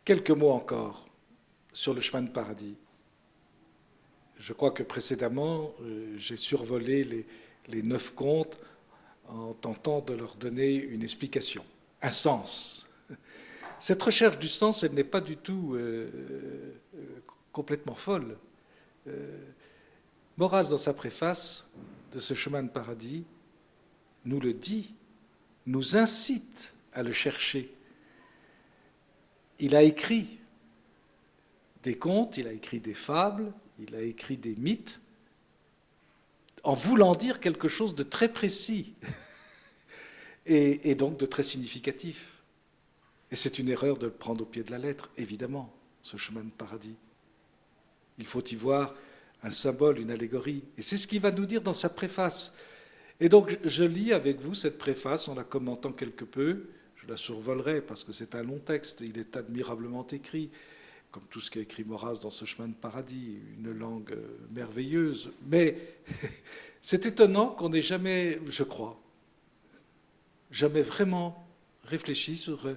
Quelques mots encore sur le chemin de paradis. Je crois que précédemment, j'ai survolé les 9 contes en tentant de leur donner une explication, un sens. Cette recherche du sens, elle n'est pas du tout complètement folle. Maurras, dans sa préface de ce chemin de paradis, nous le dit, nous incite à le chercher. Il a écrit des contes, il a écrit des fables, il a écrit des mythes, en voulant dire quelque chose de très précis et donc de très significatif. Et c'est une erreur de le prendre au pied de la lettre, évidemment, ce chemin de paradis. Il faut y voir un symbole, une allégorie. Et c'est ce qu'il va nous dire dans sa préface. Et donc, je lis avec vous cette préface en la commentant quelque peu. Je la survolerai parce que c'est un long texte. Il est admirablement écrit, comme tout ce qu'a écrit Maurras dans ce chemin de paradis, une langue merveilleuse. Mais c'est étonnant qu'on n'ait jamais, je crois, jamais vraiment réfléchi sur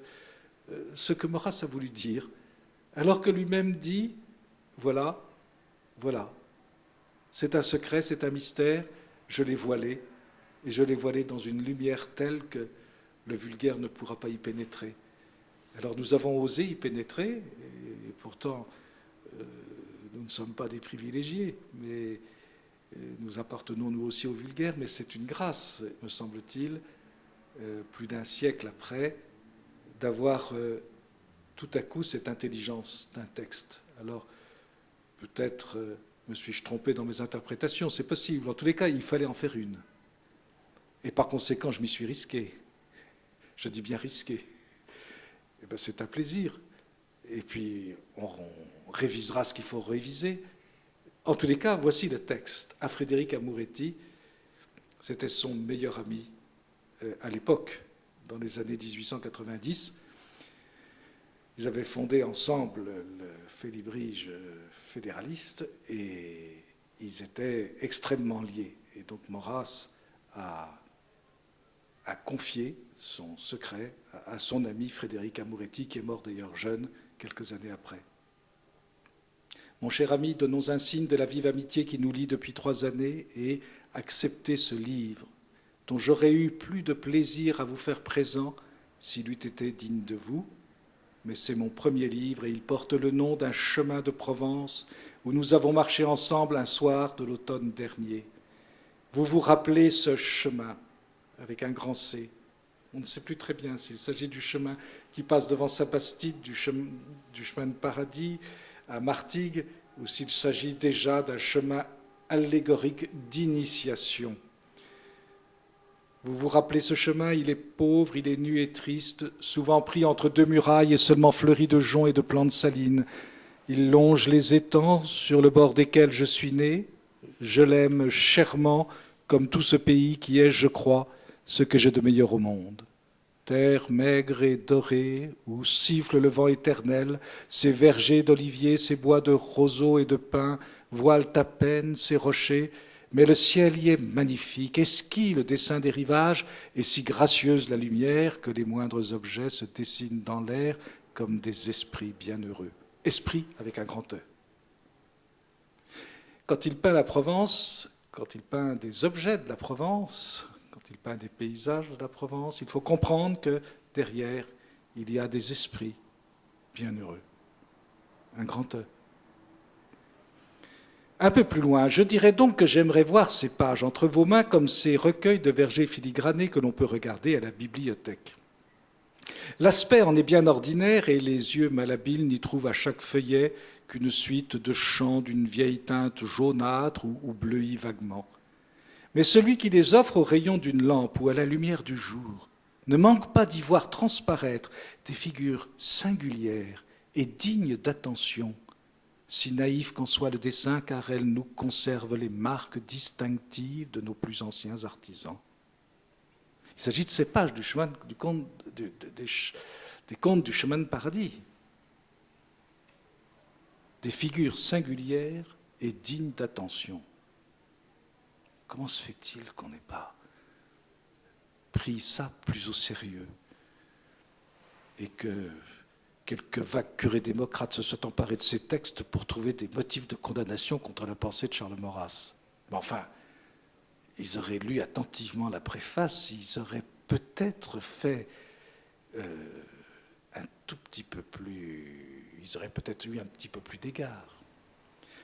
ce que Maurras a voulu dire, alors que lui-même dit, voilà, c'est un secret, c'est un mystère, je l'ai voilé, et je l'ai voilé dans une lumière telle que le vulgaire ne pourra pas y pénétrer. Alors nous avons osé y pénétrer, et pourtant nous ne sommes pas des privilégiés, mais nous appartenons nous aussi au vulgaire, mais c'est une grâce, me semble-t-il, plus d'un siècle après, d'avoir tout à coup cette intelligence d'un texte. Alors peut-être me suis-je trompé dans mes interprétations, c'est possible. En tous les cas, il fallait en faire une. Et par conséquent, je m'y suis risqué. Je dis bien risqué. Eh bien, c'est un plaisir. Et puis, on révisera ce qu'il faut réviser. En tous les cas, voici le texte. À Frédéric Amoretti, c'était son meilleur ami à l'époque, dans les années 1890. Ils avaient fondé ensemble le Félibrige fédéraliste et ils étaient extrêmement liés. Et donc Maurras a confié son secret à son ami Frédéric Amoretti, qui est mort d'ailleurs jeune, quelques années après. Mon cher ami, donnons un signe de la vive amitié qui nous lie depuis 3 années et acceptez ce livre, dont j'aurais eu plus de plaisir à vous faire présent s'il eût été digne de vous. Mais c'est mon premier livre et il porte le nom d'un chemin de Provence où nous avons marché ensemble un soir de l'automne dernier. Vous vous rappelez ce chemin avec un grand C. On ne sait plus très bien s'il s'agit du chemin qui passe devant Saint-Bastide, du chemin de paradis à Martigues, ou s'il s'agit déjà d'un chemin allégorique d'initiation. Vous vous rappelez ce chemin, il est pauvre, il est nu et triste, souvent pris entre 2 murailles et seulement fleuri de joncs et de plantes salines. Il longe les étangs sur le bord desquels je suis né. Je l'aime chèrement, comme tout ce pays qui est, je crois, ce que j'ai de meilleur au monde. Terre maigre et dorée, où siffle le vent éternel, ses vergers d'oliviers, ses bois de roseaux et de pins voilent à peine ses rochers, mais le ciel y est magnifique, exquis le dessin des rivages, et si gracieuse la lumière que les moindres objets se dessinent dans l'air comme des esprits bienheureux. Esprit avec un grand E. Quand il peint la Provence, quand il peint des objets de la Provence, quand il peint des paysages de la Provence, il faut comprendre que derrière, il y a des esprits bienheureux. Un grand E. Un peu plus loin, je dirais donc que j'aimerais voir ces pages entre vos mains comme ces recueils de vergers filigranés que l'on peut regarder à la bibliothèque. L'aspect en est bien ordinaire et les yeux malhabiles n'y trouvent à chaque feuillet qu'une suite de chants d'une vieille teinte jaunâtre ou bleuie vaguement. Mais celui qui les offre au rayon d'une lampe ou à la lumière du jour ne manque pas d'y voir transparaître des figures singulières et dignes d'attention, si naïf qu'en soit le dessin, car elles nous conservent les marques distinctives de nos plus anciens artisans. Il s'agit de ces pages des contes du chemin de paradis. Des figures singulières et dignes d'attention. Comment se fait-il qu'on n'ait pas pris ça plus au sérieux et quelques vagues curés démocrates se sont emparés de ces textes pour trouver des motifs de condamnation contre la pensée de Charles Maurras. Mais enfin, ils auraient lu attentivement la préface, ils auraient peut-être fait un tout petit peu plus... Ils auraient peut-être eu un petit peu plus d'égard.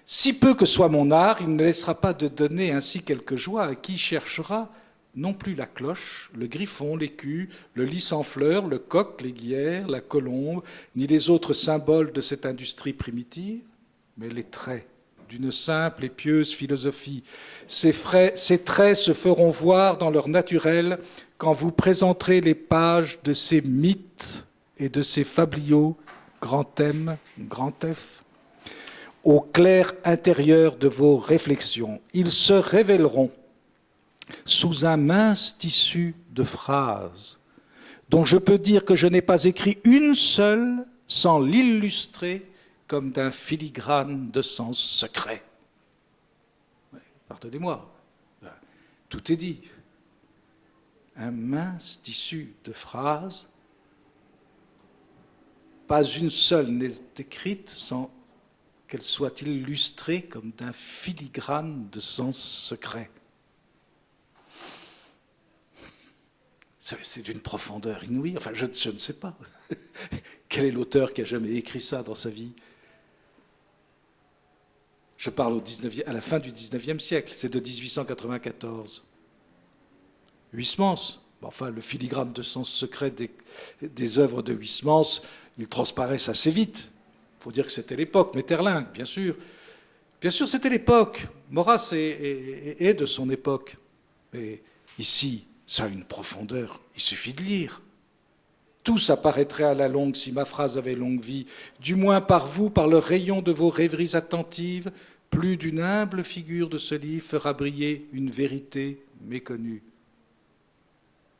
Si peu que soit mon art, il ne laissera pas de donner ainsi quelque joie à qui cherchera non plus la cloche, le griffon, l'écu, le lys en fleurs, le coq, l'aiguière, la colombe, ni les autres symboles de cette industrie primitive, mais les traits d'une simple et pieuse philosophie. Ces traits se feront voir dans leur naturel quand vous présenterez les pages de ces mythes et de ces fabliaux, grand M, grand F, au clair intérieur de vos réflexions. Ils se révéleront sous un mince tissu de phrases dont je peux dire que je n'ai pas écrit une seule sans l'illustrer comme d'un filigrane de sens secret. Pardonnez-moi, tout est dit. Un mince tissu de phrases, pas une seule n'est écrite sans qu'elle soit illustrée comme d'un filigrane de sens secret. C'est d'une profondeur inouïe. Enfin, je ne sais pas. Quel est l'auteur qui a jamais écrit ça dans sa vie? Je parle à la fin du XIXe siècle. C'est de 1894. Huysmans. Enfin, le filigrane de sens secret des œuvres de Huysmans, ils transparaissent assez vite. Il faut dire que c'était l'époque. Metterlinck, bien sûr. Bien sûr, c'était l'époque. Maurras est de son époque. Mais ici, ça a une profondeur, il suffit de lire. Tout s'apparaîtrait à la longue si ma phrase avait longue vie, du moins par vous, par le rayon de vos rêveries attentives, plus d'une humble figure de ce livre fera briller une vérité méconnue.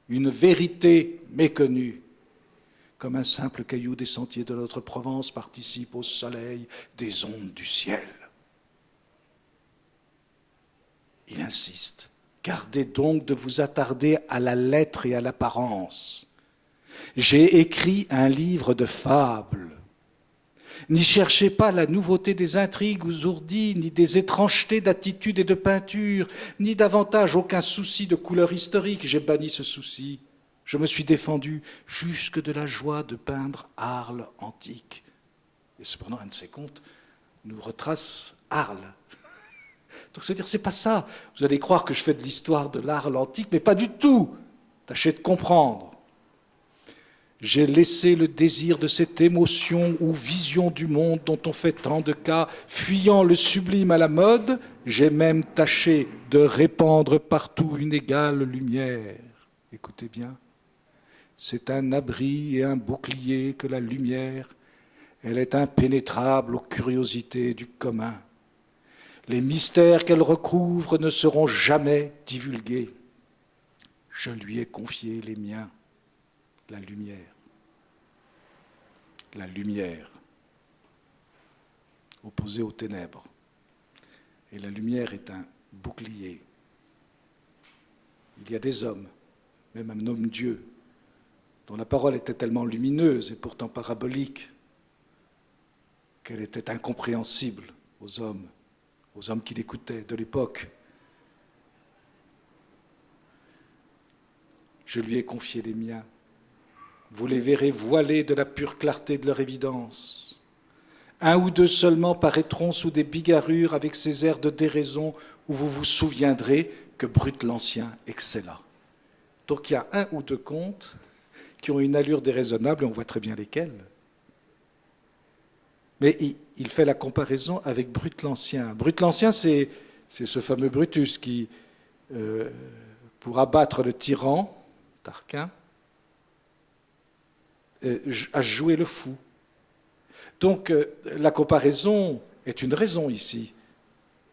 Une vérité méconnue, comme un simple caillou des sentiers de notre Provence participe au soleil des ondes du ciel. Il insiste. Gardez donc de vous attarder à la lettre et à l'apparence. J'ai écrit un livre de fables. N'y cherchez pas la nouveauté des intrigues ourdies, ni des étrangetés d'attitude et de peinture, ni davantage aucun souci de couleur historique. J'ai banni ce souci. Je me suis défendu jusque de la joie de peindre Arles antique. Et cependant, un de ces contes nous retrace Arles. Donc, c'est-à-dire, c'est pas ça. Vous allez croire que je fais de l'histoire de l'Arles antique, mais pas du tout. Tâchez de comprendre. J'ai laissé le désir de cette émotion ou vision du monde dont on fait tant de cas, fuyant le sublime à la mode, j'ai même tâché de répandre partout une égale lumière. Écoutez bien, c'est un abri et un bouclier que la lumière, elle est impénétrable aux curiosités du commun. Les mystères qu'elle recouvre ne seront jamais divulgués. Je lui ai confié les miens, la lumière. La lumière, opposée aux ténèbres. Et la lumière est un bouclier. Il y a des hommes, même un homme-dieu, dont la parole était tellement lumineuse et pourtant parabolique qu'elle était incompréhensible aux hommes qui l'écoutaient de l'époque. Je lui ai confié les miens. Vous les verrez voilés de la pure clarté de leur évidence. Un ou deux seulement paraîtront sous des bigarrures avec ces airs de déraison où vous vous souviendrez que Brut l'Ancien excella. Donc il y a un ou deux contes qui ont une allure déraisonnable, et on voit très bien lesquels. Mais il fait la comparaison avec Brut l'Ancien. Brut l'Ancien, c'est ce fameux Brutus qui, pour abattre le tyran, Tarquin, a joué le fou. Donc la comparaison est une raison ici.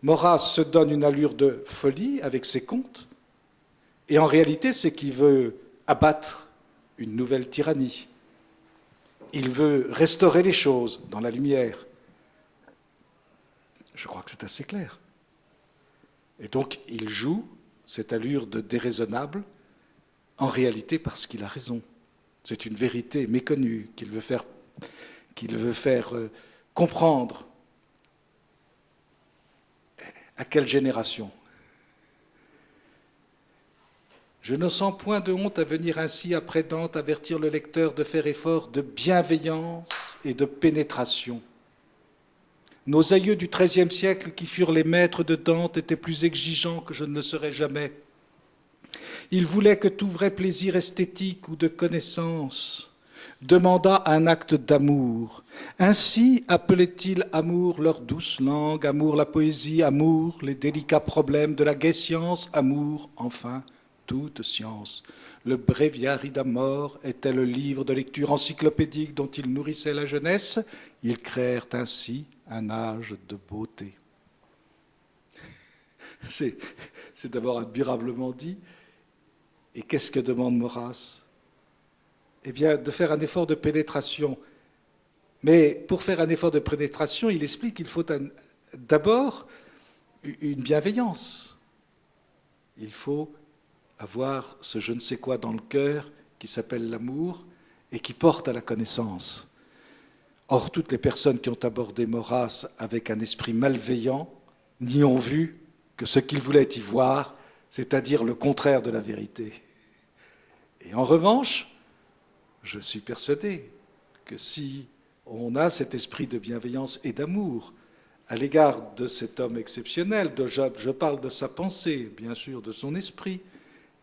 Maurras se donne une allure de folie avec ses contes, et en réalité, c'est qu'il veut abattre une nouvelle tyrannie. Il veut restaurer les choses dans la lumière. Je crois que c'est assez clair. Et donc, il joue cette allure de déraisonnable, en réalité parce qu'il a raison. C'est une vérité méconnue qu'il veut faire qu'il veut faire comprendre. À quelle génération? Je ne sens point de honte à venir ainsi après Dante avertir le lecteur de faire effort de bienveillance et de pénétration. Nos aïeux du XIIIe siècle, qui furent les maîtres de Dante, étaient plus exigeants que je ne le serai jamais. Ils voulaient que tout vrai plaisir esthétique ou de connaissance demandât un acte d'amour. Ainsi appelaient-ils amour leur douce langue, amour la poésie, amour les délicats problèmes de la gaie science, amour, enfin, toute science. Le Breviary d'Amor était le livre de lecture encyclopédique dont ils nourrissaient la jeunesse. Ils créèrent ainsi un âge de beauté. C'est d'abord admirablement dit. Et qu'est-ce que demande Maurras? Eh bien, de faire un effort de pénétration. Mais pour faire un effort de pénétration, il explique qu'il faut d'abord une bienveillance. Il faut avoir ce je ne sais quoi dans le cœur qui s'appelle l'amour et qui porte à la connaissance. Or, toutes les personnes qui ont abordé Maurras avec un esprit malveillant n'y ont vu que ce qu'ils voulaient y voir, c'est-à-dire le contraire de la vérité. Et en revanche, je suis persuadé que si on a cet esprit de bienveillance et d'amour à l'égard de cet homme exceptionnel, je parle de sa pensée, bien sûr, de son esprit,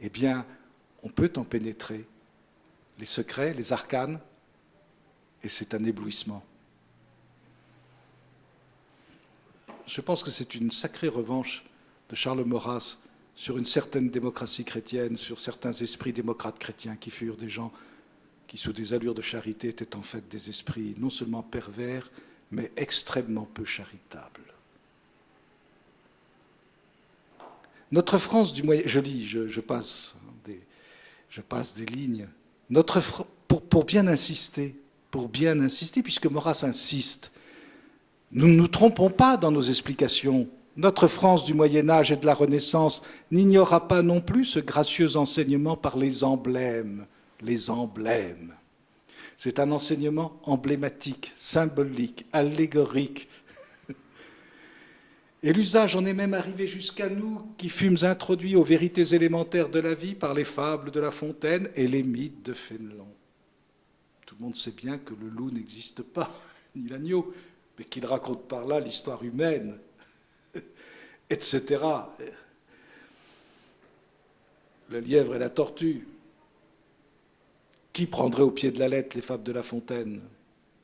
eh bien, on peut en pénétrer les secrets, les arcanes, et c'est un éblouissement. Je pense que c'est une sacrée revanche de Charles Maurras sur une certaine démocratie chrétienne, sur certains esprits démocrates chrétiens qui furent des gens qui, sous des allures de charité, étaient en fait des esprits non seulement pervers, mais extrêmement peu charitables. Notre France du Moyen... Je lis, je passe des lignes. Pour bien insister, puisque Maurras insiste, nous ne nous trompons pas dans nos explications. Notre France du Moyen-Âge et de la Renaissance n'ignorera pas non plus ce gracieux enseignement par les emblèmes. Les emblèmes. C'est un enseignement emblématique, symbolique, allégorique. Et l'usage en est même arrivé jusqu'à nous qui fûmes introduits aux vérités élémentaires de la vie par les fables de La Fontaine et les mythes de Fénelon. Tout le monde sait bien que le loup n'existe pas, ni l'agneau, mais qu'il raconte par là l'histoire humaine, etc. Le lièvre et la tortue. Qui prendrait au pied de la lettre les fables de La Fontaine?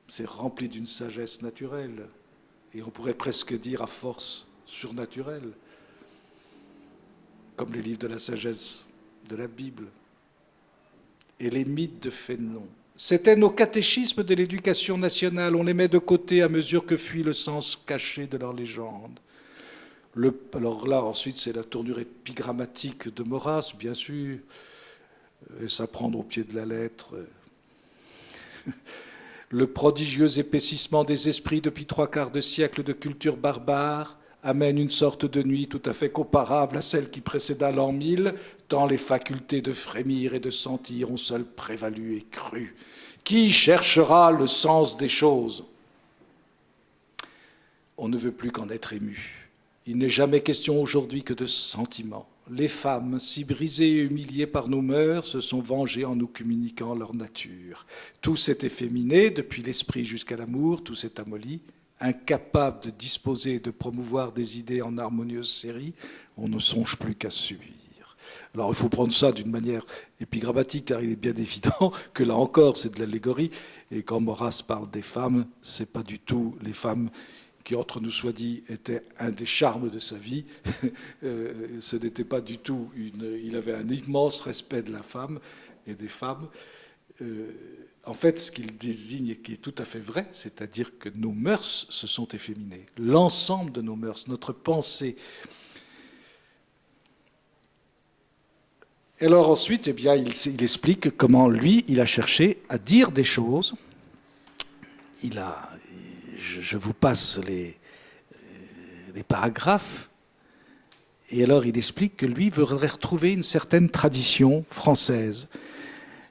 C'est rempli d'une sagesse naturelle, et on pourrait presque dire à force surnaturelle, comme les livres de la sagesse de la Bible. Et les mythes de Fénelon. C'était nos catéchismes de l'éducation nationale, on les met de côté à mesure que fuit le sens caché de leurs légendes. Alors là, ensuite, c'est la tournure épigrammatique de Maurras, bien sûr, et s'apprendre au pied de la lettre. Le prodigieux épaississement des esprits depuis 3/4 de siècle de culture barbare amène une sorte de nuit tout à fait comparable à celle qui précéda l'an 1000, tant les facultés de frémir et de sentir ont seules prévalu et cru. Qui cherchera le sens des choses? On ne veut plus qu'en être ému. Il n'est jamais question aujourd'hui que de sentiments. Les femmes, si brisées et humiliées par nos mœurs, se sont vengées en nous communiquant leur nature. Tout s'est efféminé, depuis l'esprit jusqu'à l'amour, tout s'est amolli. Incapable de disposer et de promouvoir des idées en harmonieuse série, on ne songe plus qu'à subir. Alors il faut prendre ça d'une manière épigrammatique, car il est bien évident que là encore c'est de l'allégorie, et quand Maurras parle des femmes, c'est pas du tout les femmes qui, entre nous soit dit, était un des charmes de sa vie. Ce n'était pas du tout il avait un immense respect de la femme et des femmes. En fait, ce qu'il désigne et qui est tout à fait vrai, c'est-à-dire que nos mœurs se sont efféminées. L'ensemble de nos mœurs, notre pensée. Et alors ensuite, eh bien, il explique comment lui, il a cherché à dire des choses. Je vous passe les paragraphes. Et alors il explique que lui voudrait retrouver une certaine tradition française.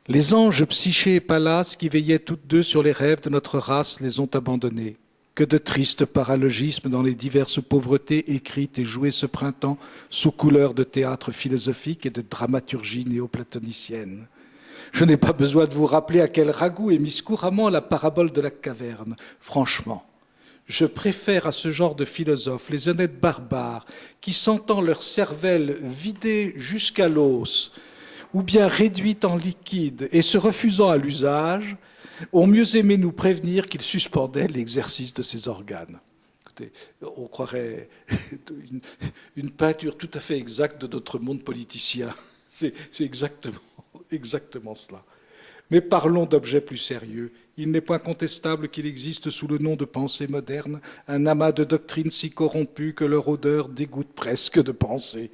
Les anges Psyché et Pallas, qui veillaient toutes deux sur les rêves de notre race, les ont abandonnés. Que de tristes paralogismes dans les diverses pauvretés écrites et jouées ce printemps sous couleur de théâtre philosophique et de dramaturgie néoplatonicienne. Je n'ai pas besoin de vous rappeler à quel ragoût est mise couramment la parabole de la caverne. Franchement, je préfère à ce genre de philosophes les honnêtes barbares qui, sentant leur cervelle vidée jusqu'à l'os, ou bien réduite en liquide et se refusant à l'usage, ont mieux aimé nous prévenir qu'ils suspendaient l'exercice de ces organes. Écoutez, on croirait une peinture tout à fait exacte de notre monde politicien. C'est exactement cela. Mais parlons d'objets plus sérieux. Il n'est point contestable qu'il existe sous le nom de pensée moderne un amas de doctrines si corrompues que leur odeur dégoûte presque de pensée.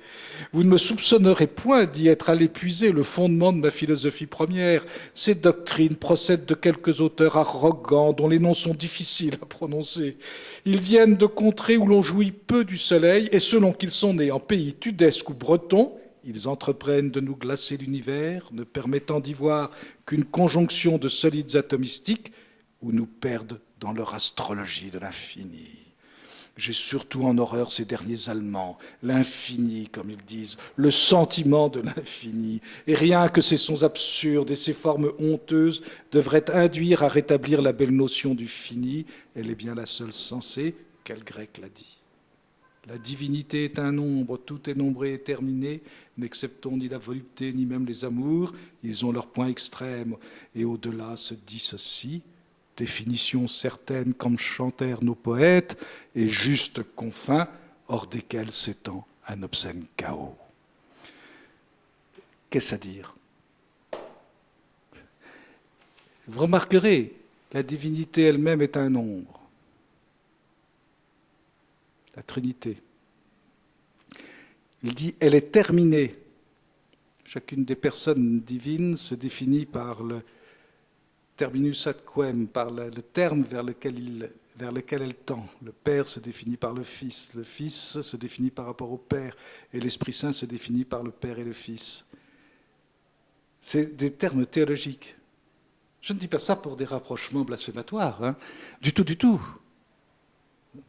Vous ne me soupçonnerez point d'y être allé puiser le fondement de ma philosophie première. Ces doctrines procèdent de quelques auteurs arrogants dont les noms sont difficiles à prononcer. Ils viennent de contrées où l'on jouit peu du soleil et selon qu'ils sont nés en pays tudesque ou breton, ils entreprennent de nous glacer l'univers, ne permettant d'y voir qu'une conjonction de solides atomistiques, ou nous perdent dans leur astrologie de l'infini. J'ai surtout en horreur ces derniers Allemands, l'infini, comme ils disent, le sentiment de l'infini. Et rien que ces sons absurdes et ces formes honteuses devraient induire à rétablir la belle notion du fini. Elle est bien la seule sensée, quel grec l'a dit. La divinité est un nombre, tout est nombré et terminé, n'exceptons ni la volupté ni même les amours, ils ont leur point extrême, et au-delà se dissocient, définition certaine comme chantèrent nos poètes, et juste confins, hors desquels s'étend un obscène chaos. Qu'est-ce à dire? Vous remarquerez, la divinité elle-même est un nombre. La Trinité. Il dit, elle est terminée. Chacune des personnes divines se définit par le terminus ad quem, par le terme vers lequel elle tend. Le Père se définit par le Fils se définit par rapport au Père, et l'Esprit Saint se définit par le Père et le Fils. C'est des termes théologiques. Je ne dis pas ça pour des rapprochements blasphématoires, hein. Du tout, du tout.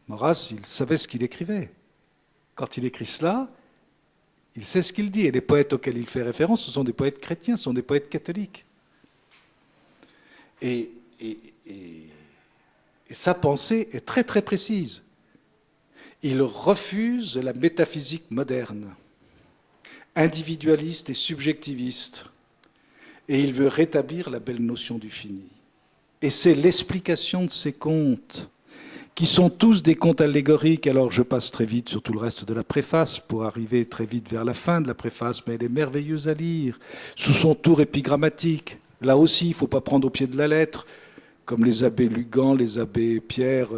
Maurras, il savait ce qu'il écrivait. Quand il écrit cela, il sait ce qu'il dit. Et les poètes auxquels il fait référence, ce sont des poètes chrétiens, ce sont des poètes catholiques. Et sa pensée est très très précise. Il refuse la métaphysique moderne, individualiste et subjectiviste. Et il veut rétablir la belle notion du fini. Et c'est l'explication de ces contes, qui sont tous des contes allégoriques. Alors je passe très vite sur tout le reste de la préface pour arriver très vite vers la fin de la préface, mais elle est merveilleuse à lire, sous son tour épigrammatique. Là aussi, il ne faut pas prendre au pied de la lettre, comme les abbés Lugan, les abbés Pierre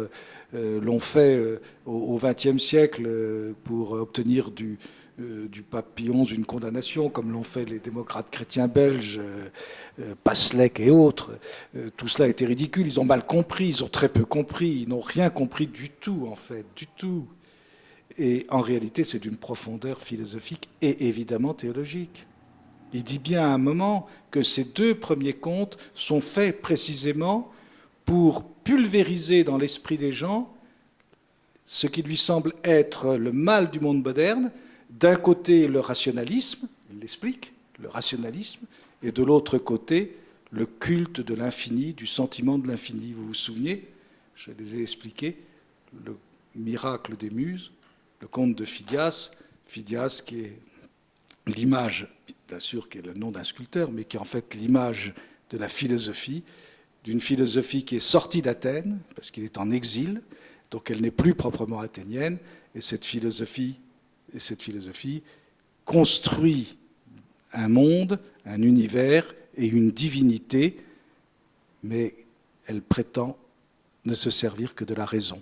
l'ont fait au XXe siècle pour obtenir du pape Pie XI une condamnation, comme l'ont fait les démocrates chrétiens belges, Passlek et autres. Tout cela était ridicule. Ils ont mal compris, ils ont très peu compris, ils n'ont rien compris du tout, en fait, du tout. Et en réalité, c'est d'une profondeur philosophique et évidemment théologique. Il dit bien à un moment que ces deux premiers contes sont faits précisément pour pulvériser dans l'esprit des gens ce qui lui semble être le mal du monde moderne. D'un côté, le rationalisme, il l'explique, le rationalisme, et de l'autre côté, le culte de l'infini, du sentiment de l'infini. Vous vous souvenez, je les ai expliqués, le miracle des muses, le conte de Phidias, Phidias qui est l'image, bien sûr, qui est le nom d'un sculpteur, mais qui est en fait l'image de la philosophie, d'une philosophie qui est sortie d'Athènes, parce qu'il est en exil, donc elle n'est plus proprement athénienne, et cette philosophie construit un monde, un univers et une divinité, mais elle prétend ne se servir que de la raison.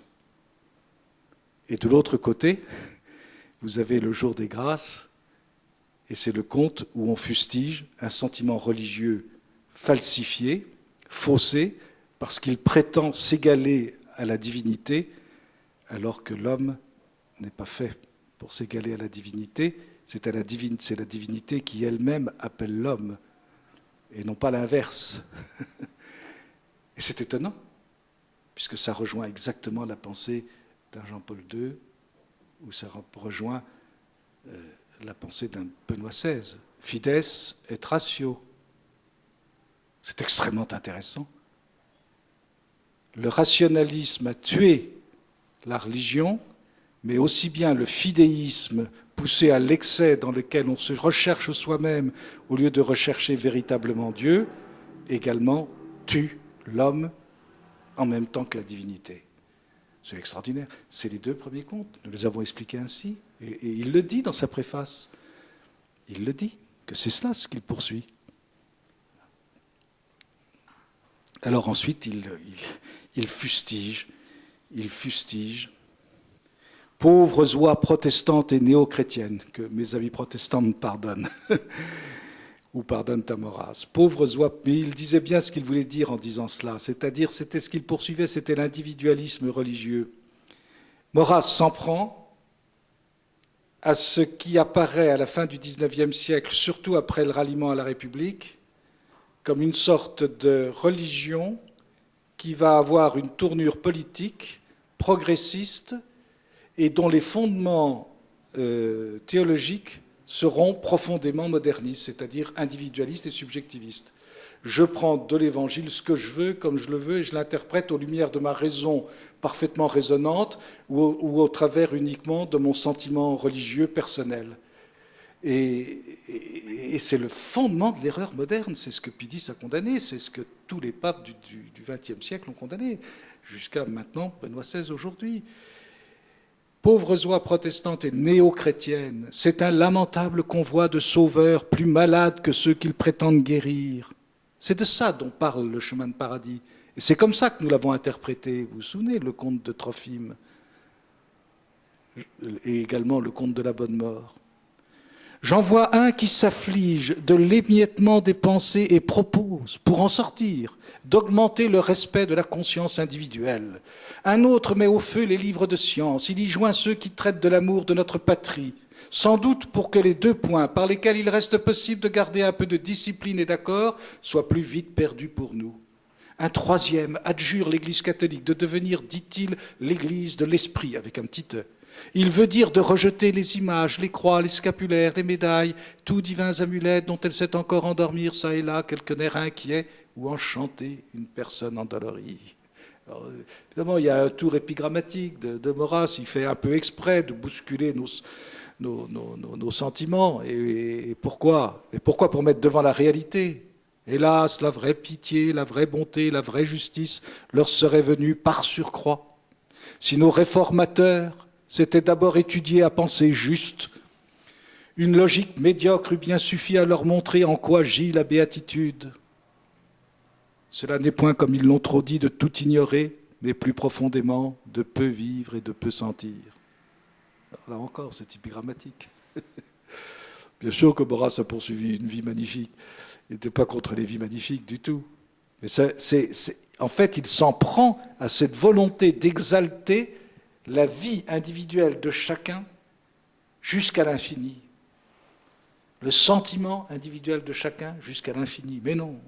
Et de l'autre côté, vous avez le jour des grâces, et c'est le conte où on fustige un sentiment religieux falsifié, faussé, parce qu'il prétend s'égaler à la divinité, alors que l'homme n'est pas fait pour s'égaler à la divinité, c'est la divinité qui elle-même appelle l'homme et non pas l'inverse. Et c'est étonnant, puisque ça rejoint exactement la pensée d'un Jean-Paul II, ou ça rejoint la pensée d'un Benoît XVI. Fides et ratio. C'est extrêmement intéressant. Le rationalisme a tué la religion, mais aussi bien le fidéisme poussé à l'excès dans lequel on se recherche soi-même au lieu de rechercher véritablement Dieu, également tue l'homme en même temps que la divinité. C'est extraordinaire. C'est les 2 premiers contes. Nous les avons expliqués ainsi. Et il le dit dans sa préface. Il le dit, que c'est cela ce qu'il poursuit. Alors ensuite, il fustige. Pauvres oies protestantes et néo-chrétiennes, que mes amis protestants me pardonnent, ou pardonnent à Maurras. Pauvres oies, mais il disait bien ce qu'il voulait dire en disant cela, c'est-à-dire c'était ce qu'il poursuivait, c'était l'individualisme religieux. Maurras s'en prend à ce qui apparaît à la fin du XIXe siècle, surtout après le ralliement à la République, comme une sorte de religion qui va avoir une tournure politique, progressiste, et dont les fondements théologiques seront profondément modernistes, c'est-à-dire individualistes et subjectivistes. Je prends de l'Évangile ce que je veux, comme je le veux, et je l'interprète aux lumières de ma raison parfaitement résonante ou au travers uniquement de mon sentiment religieux personnel. Et c'est le fondement de l'erreur moderne, c'est ce que Pidis a condamné, c'est ce que tous les papes du XXe siècle ont condamné, jusqu'à maintenant Benoît XVI aujourd'hui. Pauvres oies protestantes et néo-chrétiennes, c'est un lamentable convoi de sauveurs plus malades que ceux qu'ils prétendent guérir. C'est de ça dont parle le chemin de paradis. Et c'est comme ça que nous l'avons interprété. Vous vous souvenez, le conte de Trophime, et également le conte de la bonne mort. J'en vois un qui s'afflige de l'émiettement des pensées et propose, pour en sortir, d'augmenter le respect de la conscience individuelle. Un autre met au feu les livres de science, il y joint ceux qui traitent de l'amour de notre patrie, sans doute pour que les 2 points par lesquels il reste possible de garder un peu de discipline et d'accord soient plus vite perdus pour nous. Un troisième adjure l'Église catholique de devenir, dit-il, l'Église de l'esprit, avec un petit E. Il veut dire de rejeter les images, les croix, les scapulaires, les médailles, tous divins amulettes dont elle sait encore endormir çà et là quelques nerfs inquiets ou enchanter une personne endolorie. Alors, évidemment, il y a un tour épigrammatique de Maurras, il fait un peu exprès de bousculer nos sentiments. Et pourquoi ? Et pourquoi ? Pour mettre devant la réalité. Hélas, la vraie pitié, la vraie bonté, la vraie justice leur serait venue par surcroît. Si nos réformateurs s'étaient d'abord étudiés à penser juste, une logique médiocre eût bien suffi à leur montrer en quoi gît la béatitude. Cela n'est point, comme ils l'ont trop dit, de tout ignorer, mais plus profondément de peu vivre et de peu sentir. Alors là encore, c'est épigrammatique. Bien sûr que Maurras a poursuivi une vie magnifique. Il n'était pas contre les vies magnifiques du tout. Mais en fait, il s'en prend à cette volonté d'exalter la vie individuelle de chacun jusqu'à l'infini. Le sentiment individuel de chacun jusqu'à l'infini. Mais non.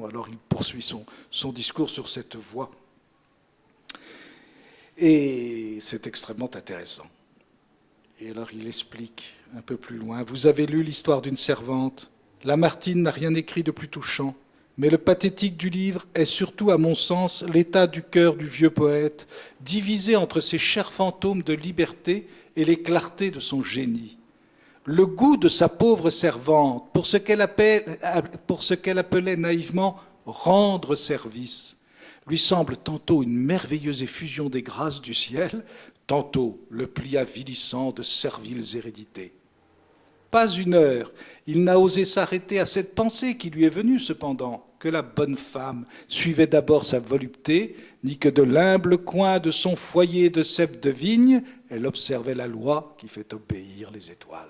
Alors il poursuit son discours sur cette voie. Et c'est extrêmement intéressant. Et alors il explique un peu plus loin. Vous avez lu l'histoire d'une servante. Lamartine n'a rien écrit de plus touchant. Mais le pathétique du livre est surtout, à mon sens, l'état du cœur du vieux poète, divisé entre ses chers fantômes de liberté et les clartés de son génie. Le goût de sa pauvre servante pour ce qu'elle appelait naïvement « rendre service » lui semble tantôt une merveilleuse effusion des grâces du ciel, tantôt le pli avilissant de serviles hérédités. Pas une heure, il n'a osé s'arrêter à cette pensée qui lui est venue cependant, que la bonne femme suivait d'abord sa volupté, ni que de l'humble coin de son foyer de cep de vigne, elle observait la loi qui fait obéir les étoiles.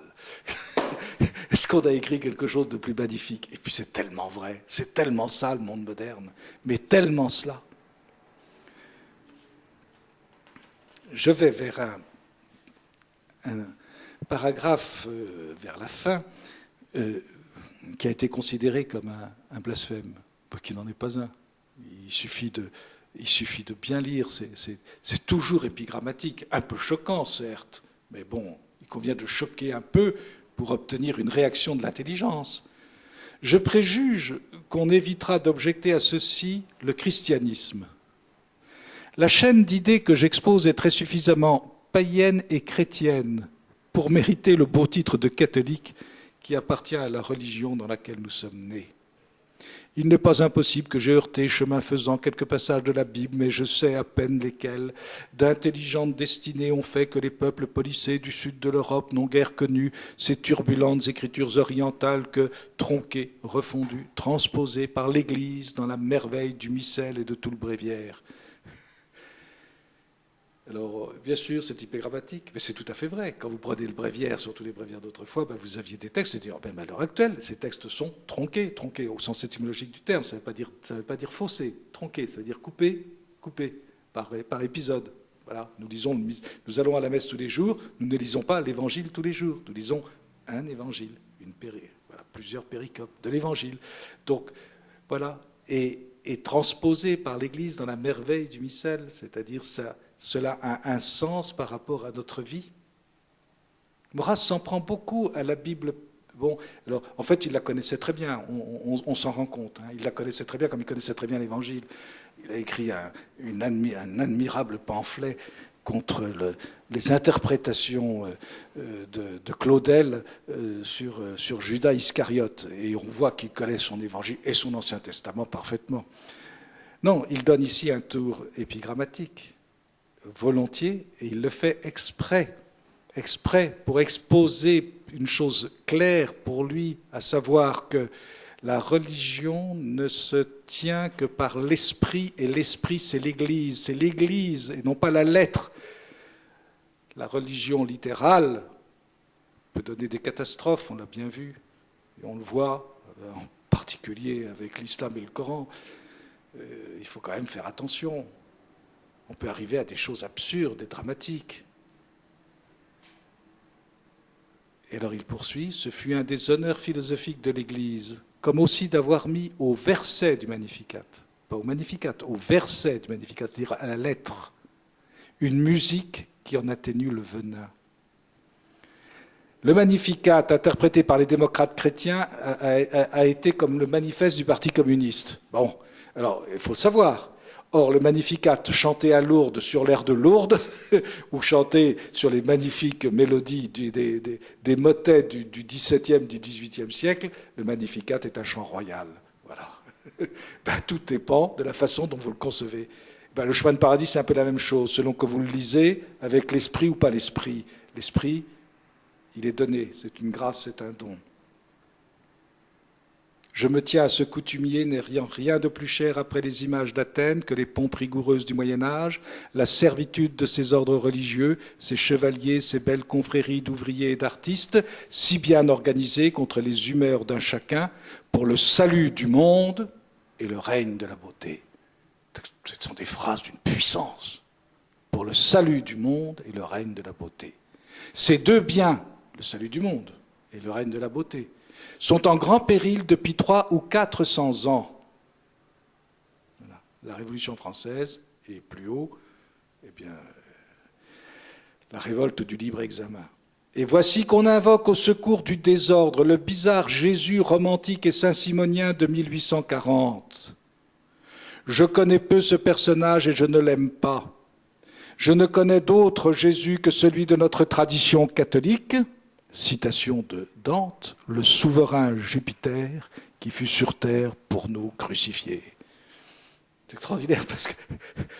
Est-ce qu'on a écrit quelque chose de plus magnifique ? Et puis c'est tellement vrai, c'est tellement ça le monde moderne, mais tellement cela. Je vais vers un paragraphe vers la fin qui a été considéré comme un blasphème, qui n'en est pas un. Il suffit de bien lire, c'est toujours épigrammatique, un peu choquant certes, mais bon, il convient de choquer un peu pour obtenir une réaction de l'intelligence. Je préjuge qu'on évitera d'objecter à ceci le christianisme. La chaîne d'idées que j'expose est très suffisamment païenne et chrétienne pour mériter le beau titre de catholique qui appartient à la religion dans laquelle nous sommes nés. Il n'est pas impossible que j'ai heurté, chemin faisant, quelques passages de la Bible, mais je sais à peine lesquels. D'intelligentes destinées ont fait que les peuples policés du sud de l'Europe n'ont guère connu ces turbulentes écritures orientales que, tronquées, refondues, transposées par l'Église dans la merveille du missel et de tout le bréviaire. Alors, bien sûr, c'est épigrammatique, mais c'est tout à fait vrai. Quand vous prenez le bréviaire, surtout les bréviaires d'autrefois, vous aviez des textes, et même à l'heure actuelle, ces textes sont tronqués au sens étymologique du terme. Ça ne veut pas dire faussé, tronqué, ça veut dire coupé par épisode. Voilà, nous allons à la messe tous les jours, nous ne lisons pas l'évangile tous les jours, nous lisons un évangile, plusieurs péricopes de l'évangile. Donc, voilà, et transposé par l'Église dans la merveille du missel, c'est-à-dire cela a un sens par rapport à notre vie. Maurras s'en prend beaucoup à la Bible. Bon, alors, en fait, il la connaissait très bien, on s'en rend compte. Hein. Il la connaissait très bien comme il connaissait très bien l'Évangile. Il a écrit un admirable pamphlet contre les interprétations de Claudel sur Judas Iscariote. Et on voit qu'il connaît son Évangile et son Ancien Testament parfaitement. Non, il donne ici un tour épigrammatique, volontiers, et il le fait exprès pour exposer une chose claire pour lui, à savoir que la religion ne se tient que par l'esprit, et l'esprit c'est l'Église et non pas la lettre. La religion littérale peut donner des catastrophes, on l'a bien vu, et on le voit en particulier avec l'islam et le Coran. Il faut quand même faire attention. On peut arriver à des choses absurdes et dramatiques. Et alors il poursuit, ce fut un des honneurs philosophiques de l'Église, comme aussi d'avoir mis au verset du Magnificat, pas au Magnificat, au verset du Magnificat, c'est-à-dire à la lettre, une musique qui en atténue le venin. Le Magnificat, interprété par les démocrates chrétiens, a été comme le manifeste du Parti communiste. Bon, alors il faut le savoir. Or, le Magnificat chanté à Lourdes sur l'air de Lourdes, ou chanté sur les magnifiques mélodies des motets du XVIIe, du XVIIIe siècle, le Magnificat est un chant royal. Voilà. Tout dépend de la façon dont vous le concevez. Le chemin de paradis, c'est un peu la même chose, selon que vous le lisez, avec l'esprit ou pas l'esprit. L'esprit, il est donné, c'est une grâce, c'est un don. Je me tiens à ce coutumier n'ayant rien de plus cher après les images d'Athènes que les pompes rigoureuses du Moyen-Âge, la servitude de ces ordres religieux, ces chevaliers, ces belles confréries d'ouvriers et d'artistes, si bien organisées contre les humeurs d'un chacun, pour le salut du monde et le règne de la beauté. Ce sont des phrases d'une puissance. Pour le salut du monde et le règne de la beauté. Ces deux biens, le salut du monde et le règne de la beauté, sont en grand péril depuis 300 ou 400 ans. Voilà. La Révolution française et plus haut, eh bien, la révolte du libre examen. Et voici qu'on invoque au secours du désordre le bizarre Jésus romantique et saint-simonien de 1840. Je connais peu ce personnage et je ne l'aime pas. Je ne connais d'autre Jésus que celui de notre tradition catholique. Citation de Dante, le souverain Jupiter qui fut sur terre pour nous crucifier. C'est extraordinaire parce que,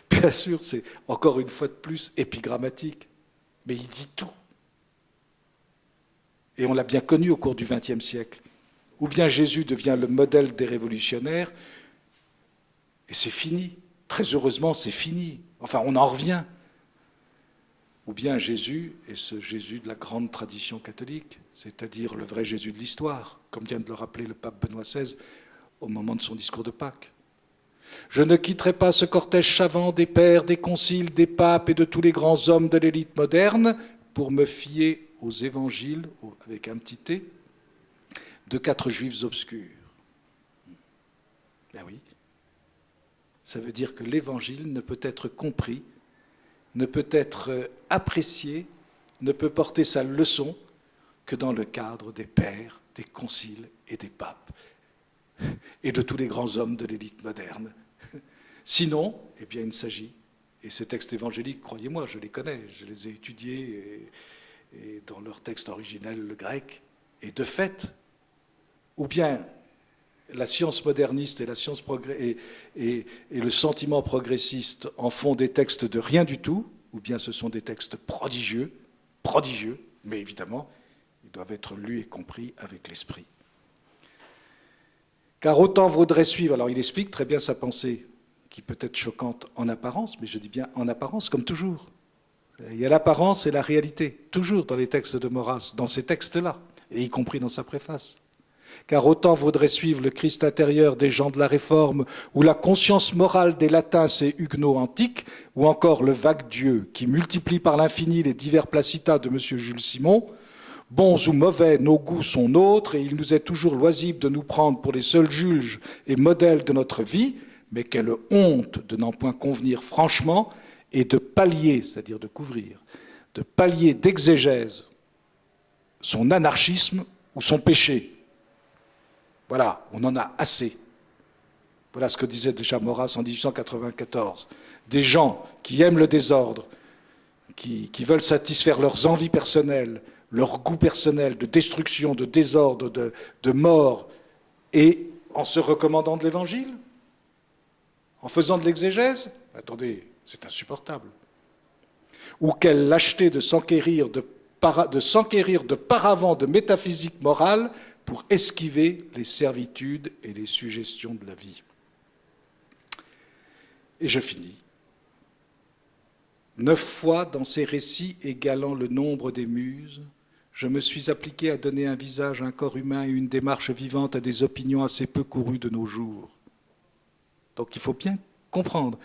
bien sûr, c'est encore une fois de plus épigrammatique, mais il dit tout. Et on l'a bien connu au cours du XXe siècle. Ou bien Jésus devient le modèle des révolutionnaires, et c'est fini. Très heureusement, c'est fini. Enfin, on en revient. Ou bien Jésus est ce Jésus de la grande tradition catholique, c'est-à-dire le vrai Jésus de l'histoire, comme vient de le rappeler le pape Benoît XVI au moment de son discours de Pâques. Je ne quitterai pas ce cortège savant des pères, des conciles, des papes et de tous les grands hommes de l'élite moderne pour me fier aux évangiles, avec un petit t, de 4 juifs obscurs. Ben oui. Ça veut dire que l'Évangile ne peut être compris, ne peut être apprécié, ne peut porter sa leçon que dans le cadre des pères, des conciles et des papes, et de tous les grands hommes de l'élite moderne. Sinon, eh bien, il s'agit, et ces textes évangéliques, croyez-moi, je les connais, je les ai étudiés, et dans leur texte originel, le grec, et de fait, ou bien la science moderniste et la science et le sentiment progressiste en font des textes de rien du tout, ou bien ce sont des textes prodigieux, mais évidemment, ils doivent être lus et compris avec l'esprit. Car autant vaudrait suivre, alors il explique très bien sa pensée, qui peut être choquante en apparence, mais je dis bien en apparence, comme toujours. Il y a l'apparence et la réalité, toujours dans les textes de Maurras, dans ces textes-là, et y compris dans sa préface. Car autant vaudrait suivre le Christ intérieur des gens de la Réforme, ou la conscience morale des latins et huguenots antiques, ou encore le vague Dieu qui multiplie par l'infini les divers placitas de M. Jules Simon. Bons ou mauvais, nos goûts sont nôtres, et il nous est toujours loisible de nous prendre pour les seuls juges et modèles de notre vie, mais quelle honte de n'en point convenir franchement et de pallier, c'est-à-dire de couvrir, de pallier d'exégèse son anarchisme ou son péché. Voilà, on en a assez. Voilà ce que disait déjà Maurras en 1894. Des gens qui aiment le désordre, qui veulent satisfaire leurs envies personnelles, leurs goûts personnels de destruction, de désordre, de mort, et en se recommandant de l'Évangile, en faisant de l'exégèse. Attendez, c'est insupportable. Ou quelle lâcheté de s'enquérir de paravent de métaphysique morale pour esquiver les servitudes et les suggestions de la vie. Et je finis. 9 fois dans ces récits égalant le nombre des muses, je me suis appliqué à donner un visage, un corps humain et une démarche vivante à des opinions assez peu courues de nos jours. Donc il faut bien comprendre,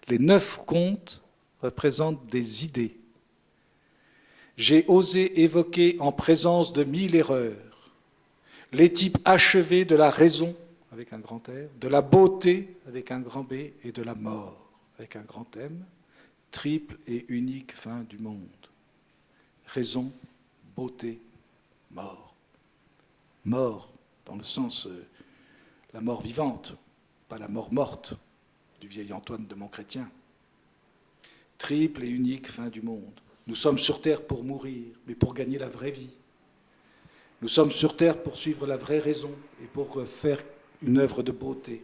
les 9 contes représentent des idées. J'ai osé évoquer en présence de 1000 erreurs les types achevés de la raison, avec un grand R, de la beauté, avec un grand B, et de la mort, avec un grand M, triple et unique fin du monde. Raison, beauté, mort. Mort, dans le sens, la mort vivante, pas la mort morte, du vieil Antoine de Montchrétien. Triple et unique fin du monde. Nous sommes sur terre pour mourir, mais pour gagner la vraie vie. Nous sommes sur terre pour suivre la vraie raison et pour faire une œuvre de beauté.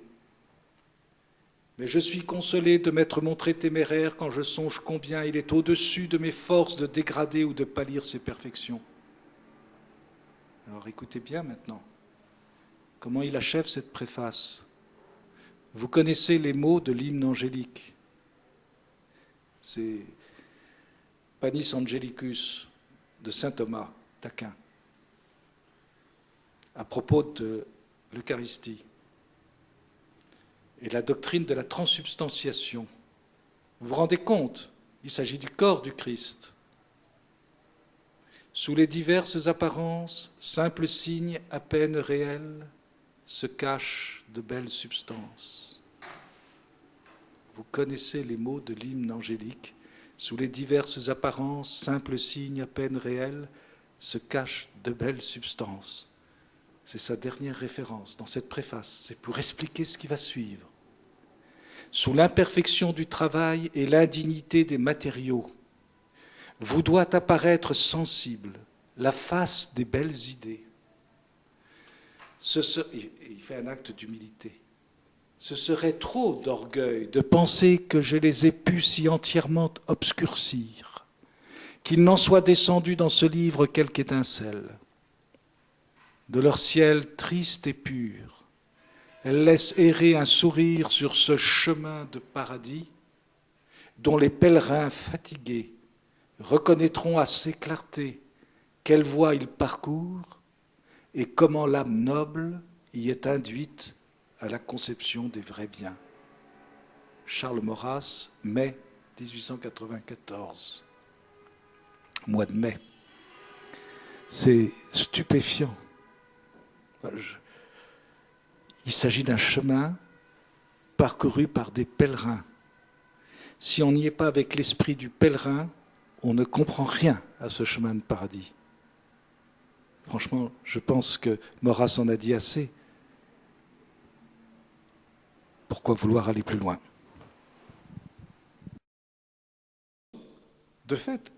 Mais je suis consolé de m'être montré téméraire quand je songe combien il est au-dessus de mes forces de dégrader ou de pâlir ses perfections. Alors écoutez bien maintenant comment il achève cette préface. Vous connaissez les mots de l'hymne angélique. C'est Panis Angelicus de saint Thomas d'Aquin, à propos de l'Eucharistie et la doctrine de la transsubstantiation. Vous vous rendez compte, il s'agit du corps du Christ. Sous les diverses apparences, simples signes à peine réels, se cachent de belles substances. Vous connaissez les mots de l'hymne angélique. Sous les diverses apparences, simples signes à peine réels, se cachent de belles substances. C'est sa dernière référence dans cette préface. C'est pour expliquer ce qui va suivre. Sous l'imperfection du travail et l'indignité des matériaux, vous doit apparaître sensible la face des belles idées. Il fait un acte d'humilité. Ce serait trop d'orgueil de penser que je les ai pu si entièrement obscurcir, qu'il n'en soit descendu dans ce livre quelque étincelle. De leur ciel triste et pur, elles laissent errer un sourire sur ce chemin de paradis dont les pèlerins fatigués reconnaîtront à ses clartés quelle voie ils parcourent et comment l'âme noble y est induite à la conception des vrais biens. Charles Maurras, mai 1894. Mois de mai. C'est stupéfiant. Il s'agit d'un chemin parcouru par des pèlerins. Si on n'y est pas avec l'esprit du pèlerin, on ne comprend rien à ce chemin de paradis. Franchement, je pense que Maurras en a dit assez. Pourquoi vouloir aller plus loin ? De fait,